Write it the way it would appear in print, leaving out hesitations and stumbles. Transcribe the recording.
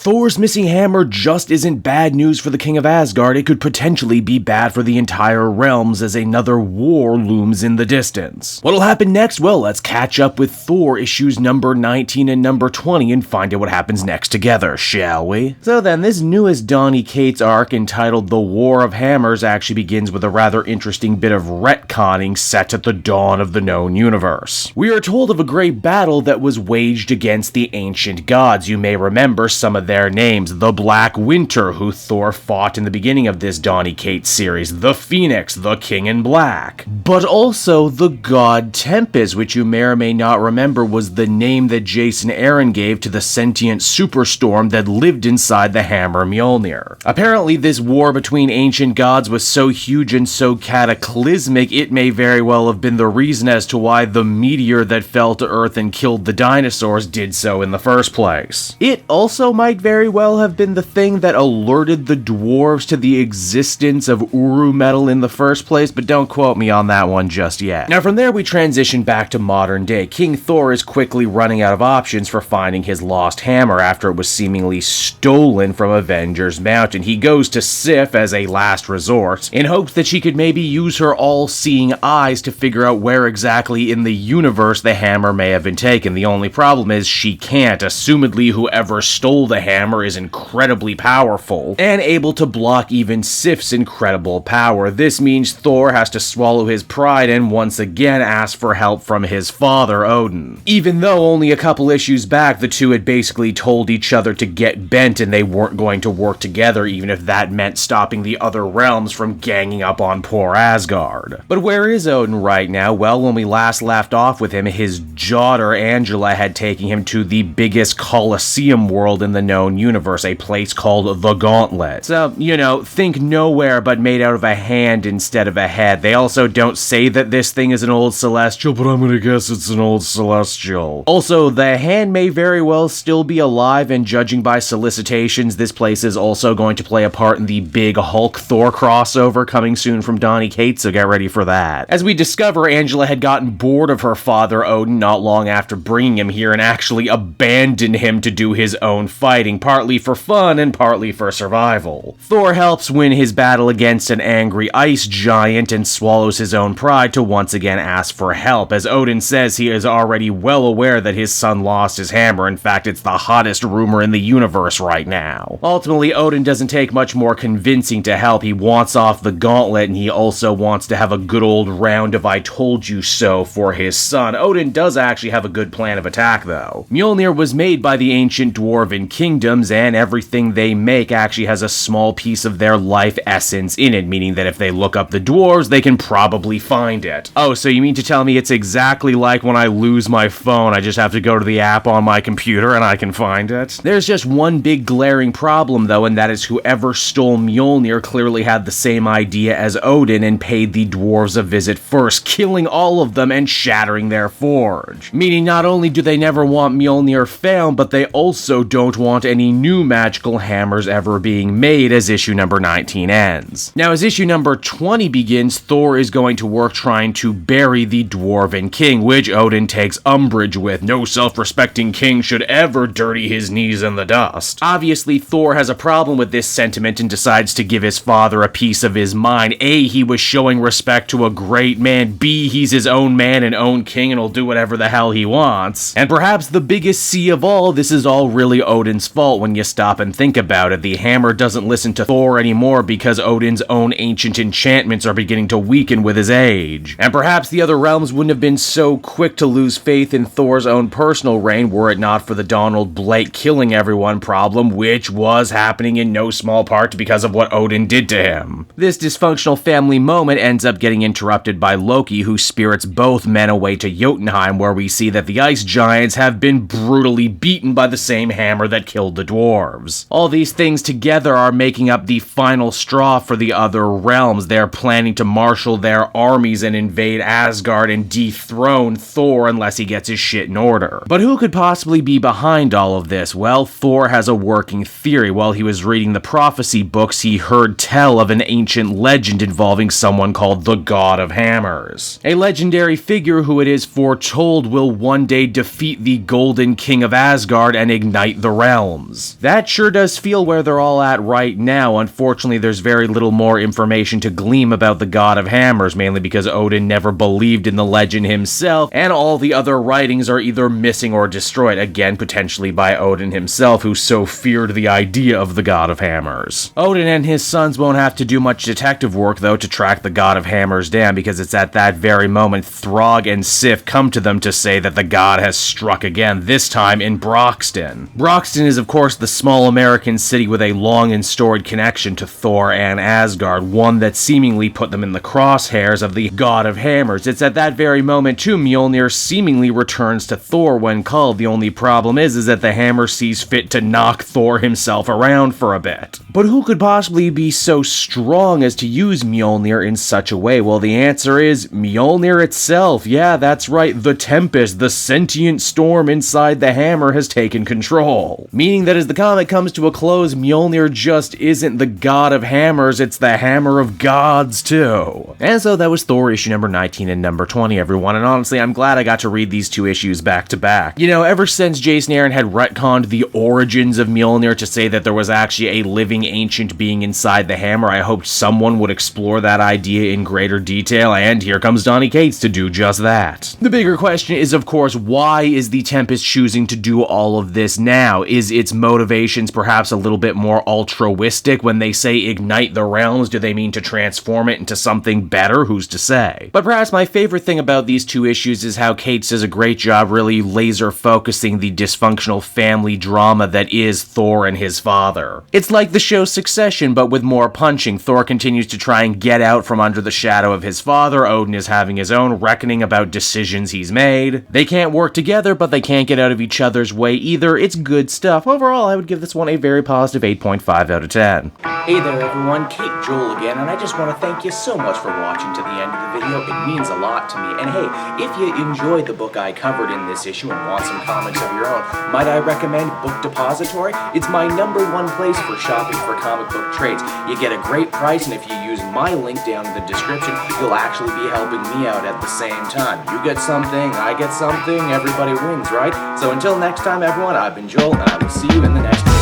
Thor's missing hammer just isn't bad news for the King of Asgard, it could potentially be bad for the entire realms as another war looms in the distance. What'll happen next? Well, let's catch up with Thor issues number 19 and number 20 and find out what happens next together, shall we? So then, this newest Donny Cates arc entitled The War of Hammers actually begins with a rather interesting bit of retconning set at the dawn of the known universe. We are told of a great battle that was waged against the ancient gods. You may remember some of their names: the Black Winter, who Thor fought in the beginning of this Donny Cates series, the Phoenix, the King in Black, but also the god Tempest, which you may or may not remember was the name that Jason Aaron gave to the sentient superstorm that lived inside the hammer Mjolinr. Apparently, this war between ancient gods was so huge and so cataclysmic, it may very well have been the reason as to why the meteor that fell to Earth and killed the dinosaurs did so in the first place. It also might very well have been the thing that alerted the dwarves to the existence of Uru metal in the first place, but don't quote me on that one just yet. Now from there we transition back to modern day. King Thor is quickly running out of options for finding his lost hammer after it was seemingly stolen from Avengers Mountain. He goes to Sif as a last resort, in hopes that she could maybe use her all-seeing eyes to figure out where exactly in the universe the hammer may have been taken. The only problem is she can't. Assumedly, whoever stole the hammer is incredibly powerful, and able to block even Sif's incredible power. This means Thor has to swallow his pride and once again ask for help from his father, Odin. Even though only a couple issues back, the two had basically told each other to get bent and they weren't going to work together, even if that meant stopping the other realms from ganging up on poor Asgard. But where is Odin right now? Well, when we last left off with him, his daughter Angela had taken him to the biggest Colosseum world in the known universe, a place called the Gauntlet. So, you know, think nowhere but made out of a hand instead of a head. They also don't say that this thing is an old celestial, but I'm gonna guess it's an old celestial. Also, the hand may very well still be alive, and judging by solicitations, this place is also going to play a part in the big Hulk Thor crossover coming soon from Donny Cates, so get ready for that. As we discover, Angela had gotten bored of her father Odin not long after bringing him here and actually abandoned him to do his own fighting, partly for fun and partly for survival. Thor helps win his battle against an angry ice giant and swallows his own pride to once again ask for help. As Odin says, he is already well aware that his son lost his hammer. In fact, it's the hottest rumor in the universe right now. Ultimately, Odin doesn't take much more convincing to help. He wants off the gauntlet, and he also wants to have a good old round of I told you so for his son. Odin does actually have a good plan of attack, though. Mjolinr was made by the ancient dwarven kingdoms, and everything they make actually has a small piece of their life essence in it, meaning that if they look up the dwarves, they can probably find it. Oh, so you mean to tell me it's exactly like when I lose my phone, I just have to go to the app on my computer and I can find it? There's just one big glaring problem, though, and that is whoever stole Mjolinr clearly had the same idea as Odin and paid the dwarves a visit first, killing all of them and shattering their forge. Meaning not only do they never want Mjolinr found, but they also don't want any new magical hammers ever being made as issue number 19 ends. Now, as issue number 20 begins, Thor is going to work trying to bury the dwarven king, which Odin takes umbrage with. No self-respecting king should ever dirty his knees in the dust. Obviously, Thor has a problem with this sentiment and decides to give his father a piece of his mind. A, he was showing respect to a great man. B, he's his own man and own king and will do whatever the hell he wants. And perhaps the biggest C of all, this is all really Odin's fault when you stop and think about it. The hammer doesn't listen to Thor anymore because Odin's own ancient enchantments are beginning to weaken with his age. And perhaps the other realms wouldn't have been so quick to lose faith in Thor's own personal reign were it not for the Donald Blake killing everyone problem, which was happening in no small part because of what Odin did to him. This dysfunctional family moment ends up getting interrupted by Loki, who spirits both men away to Jotunheim, where we see that the ice giants have been brutally beaten by the same hammer that killed the dwarves. All these things together are making up the final straw for the other realms. They're planning to marshal their armies and invade Asgard and dethrone Thor unless he gets his shit in order. But who could possibly be behind all of this? Well, Thor has a working theory. While he was reading the prophecy books, he heard tell of an ancient legend involving someone called the God of Hammers. A legendary figure who it is foretold will one day defeat the Golden King of Asgard and ignite the realm. realms. That sure does feel where they're all at right now. Unfortunately, there's very little more information to glean about the God of Hammers, mainly because Odin never believed in the legend himself, and all the other writings are either missing or destroyed, again potentially by Odin himself, who so feared the idea of the God of Hammers. Odin and his sons won't have to do much detective work, though, to track the God of Hammers down, because it's at that very moment Throg and Sif come to them to say that the god has struck again, this time in Broxton. Broxton is, of course, the small American city with a long and storied connection to Thor and Asgard, one that seemingly put them in the crosshairs of the God of Hammers. It's at that very moment, too, Mjolinr seemingly returns to Thor when called. The only problem is that the hammer sees fit to knock Thor himself around for a bit. But who could possibly be so strong as to use Mjolinr in such a way? Well, the answer is Mjolinr itself. Yeah, that's right, the Tempest, the sentient storm inside the hammer, has taken control. Meaning that as the comic comes to a close, Mjolinr just isn't the God of Hammers, it's the Hammer of Gods too. And so that was Thor issue number 19 and number 20, everyone, and honestly, I'm glad I got to read these two issues back to back. You know, ever since Jason Aaron had retconned the origins of Mjolinr to say that there was actually a living ancient being inside the hammer, I hoped someone would explore that idea in greater detail, and here comes Donny Cates to do just that. The bigger question is, of course, why is the Tempest choosing to do all of this now? Is its motivations perhaps a little bit more altruistic? When they say ignite the realms, do they mean to transform it into something better? Who's to say? But perhaps my favorite thing about these two issues is how Cates does a great job really laser focusing the dysfunctional family drama that is Thor and his father. It's like the show Succession, but with more punching. Thor continues to try and get out from under the shadow of his father. Odin is having his own reckoning about decisions he's made. They can't work together, but they can't get out of each other's way either. It's good stuff. Overall, I would give this one a very positive 8.5 out of 10. Hey there everyone, Kate Joel again, and I just want to thank you so much for watching to the end of the video. It means a lot to me. And hey, if you enjoyed the book I covered in this issue and want some comics of your own, might I recommend Book Depository? It's my #1 place for shopping for comic book trades. You get a great price, and if you use my link down in the description, you'll actually be helping me out at the same time. You get something, I get something, everybody wins, right? So until next time everyone, I've been Joel, and I will see you in the next video.